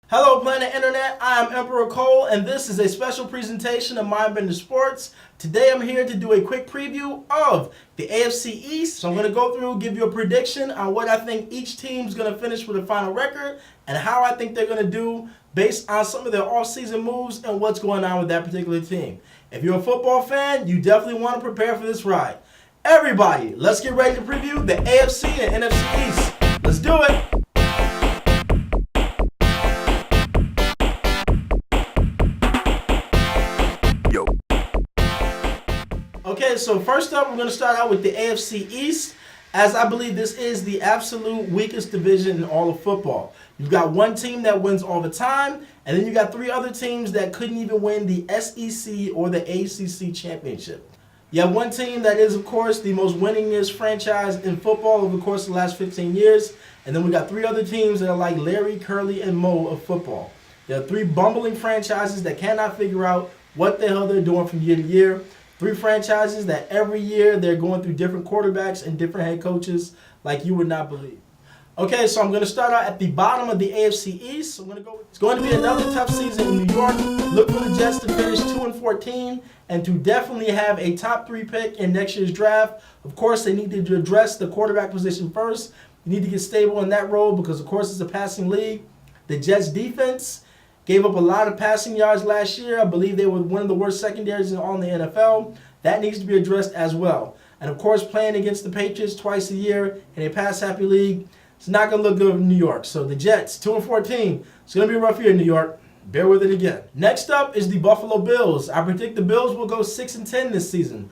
Hello Planet Internet, I am Emperor Cole and this is a special presentation of MindBender Sports. Today I'm here to do a quick preview of the AFC East. So I'm going to go through, give you a prediction on what I think each team is going to finish with a final record and how I think they're going to do based on some of their off-season moves and what's going on with that particular team. If you're a football fan, you definitely want to prepare for this ride. Everybody, let's get ready to preview the AFC and NFC East. Let's do it! Okay, so first up, we're going to start out with the AFC East, as I believe this is the absolute weakest division in all of football. You've got one team that wins all the time, and then you got three other teams that couldn't even win the SEC or the ACC championship. You have one team that is, of course, the most winningest franchise in football over the course of the last 15 years, and then we got three other teams that are like Larry, Curly, and Moe of football. There are three bumbling franchises that cannot figure out what the hell they're doing from year to year. Three franchises that every year they're going through different quarterbacks and different head coaches like you would not believe. Okay, so I'm going to start out at the bottom of the AFC East. It's going to be another tough season in New York. Look for the Jets to finish 2-14 and to definitely have a top 3 pick in next year's draft. Of course, they need to address the quarterback position first. You need to get stable in that role because, of course, it's a passing league. The Jets defense gave up a lot of passing yards last year. I believe they were one of the worst secondaries in all the NFL. That needs to be addressed as well. And of course, playing against the Patriots twice a year in a pass-happy league, it's not going to look good in New York. So the Jets, 2-14. It's going to be a rough year in New York. Bear with it again. Next up is the Buffalo Bills. I predict the Bills will go 6-10 this season.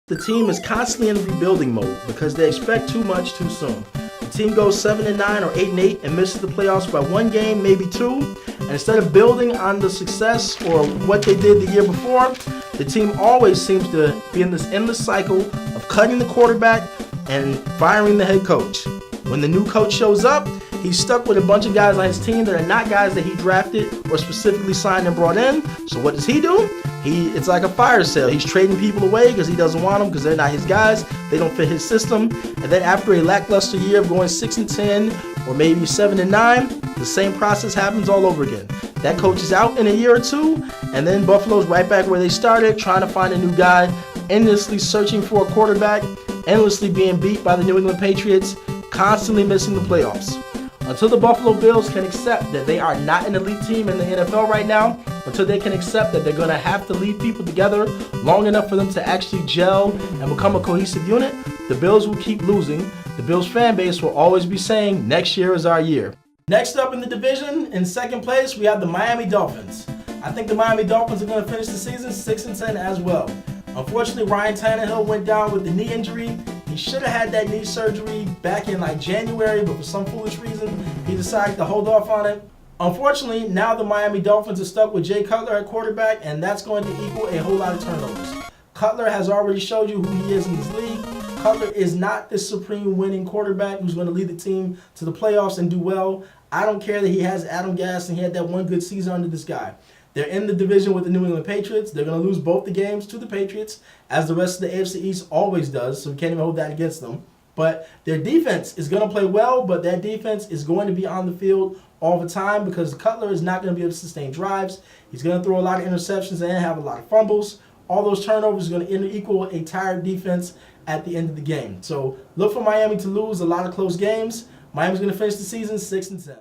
The team is constantly in rebuilding mode because they expect too much too soon. The team goes 7-9 or 8-8 and misses the playoffs by one game, maybe two. And instead of building on the success or what they did the year before, the team always seems to be in this endless cycle of cutting the quarterback and firing the head coach. When the new coach shows up, he's stuck with a bunch of guys on his team that are not guys that he drafted or specifically signed and brought in. So what does he do? It's like a fire sale. He's trading people away because he doesn't want them because they're not his guys. They don't fit his system. And then after a lackluster year of going 6-10 or maybe 7-9, the same process happens all over again. That coach is out in a year or two, and then Buffalo's right back where they started, trying to find a new guy, endlessly searching for a quarterback, endlessly being beat by the New England Patriots, constantly missing the playoffs. Until the Buffalo Bills can accept that they are not an elite team in the NFL right now, until they can accept that they're going to have to leave people together long enough for them to actually gel and become a cohesive unit, the Bills will keep losing. The Bills fan base will always be saying, next year is our year. Next up in the division, in second place, we have the Miami Dolphins. I think the Miami Dolphins are going to finish the season 6-10 as well. Unfortunately, Ryan Tannehill went down with the knee injury. He should have had that knee surgery back in January, but for some foolish reason, he decided to hold off on it. Unfortunately, now the Miami Dolphins are stuck with Jay Cutler at quarterback, and that's going to equal a whole lot of turnovers. Cutler has already showed you who he is in this league. Cutler is not the supreme winning quarterback who's going to lead the team to the playoffs and do well. I don't care that he has Adam Gass and he had that one good season under this guy. They're in the division with the New England Patriots. They're going to lose both the games to the Patriots, as the rest of the AFC East always does, so we can't even hold that against them. But their defense is going to play well, but that defense is going to be on the field all the time because Cutler is not going to be able to sustain drives. He's going to throw a lot of interceptions and have a lot of fumbles. All those turnovers are going to equal a tired defense at the end of the game. So look for Miami to lose a lot of close games. Miami's going to finish the season 6-10.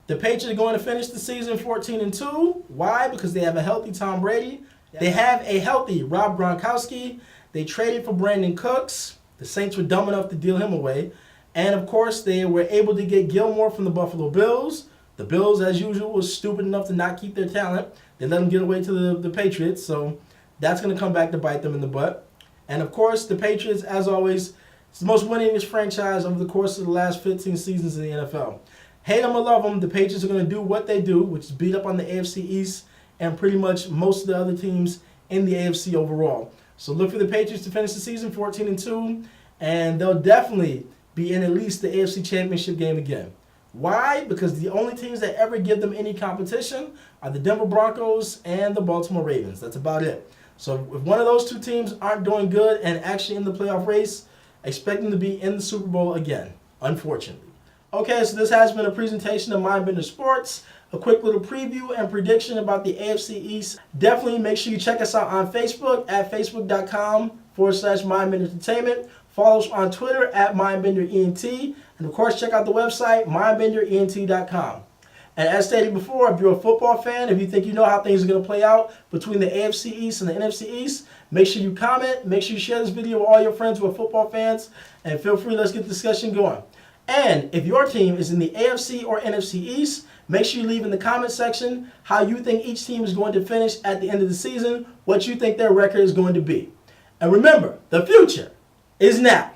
The Patriots are going to finish the season 14-2. Why? Because they have a healthy Tom Brady. They have a healthy Rob Gronkowski. They traded for Brandon Cooks. The Saints were dumb enough to deal him away. And, of course, they were able to get Gilmore from the Buffalo Bills. The Bills, as usual, was stupid enough to not keep their talent. They let them get away to the Patriots. So that's going to come back to bite them in the butt. And, of course, the Patriots, as always, is the most winningest franchise over the course of the last 15 seasons in the NFL. Hate them or love them, the Patriots are going to do what they do, which is beat up on the AFC East and pretty much most of the other teams in the AFC overall. So look for the Patriots to finish the season 14-2, and they'll definitely be in at least the AFC Championship game again. Why? Because the only teams that ever give them any competition are the Denver Broncos and the Baltimore Ravens. That's about it. So if one of those two teams aren't doing good and actually in the playoff race, expect them to be in the Super Bowl again, unfortunately. Okay, so this has been a presentation of MindBender Sports. A quick little preview and prediction about the AFC East. Definitely make sure you check us out on Facebook at facebook.com/MindBender Entertainment. Follow us on Twitter at MindBenderENT. And of course, check out the website, MindBenderENT.com. And as stated before, if you're a football fan, if you think you know how things are going to play out between the AFC East and the NFC East, make sure you comment, make sure you share this video with all your friends who are football fans, and feel free, let's get the discussion going. And if your team is in the AFC or NFC East, make sure you leave in the comment section how you think each team is going to finish at the end of the season, what you think their record is going to be. And remember, the future is now.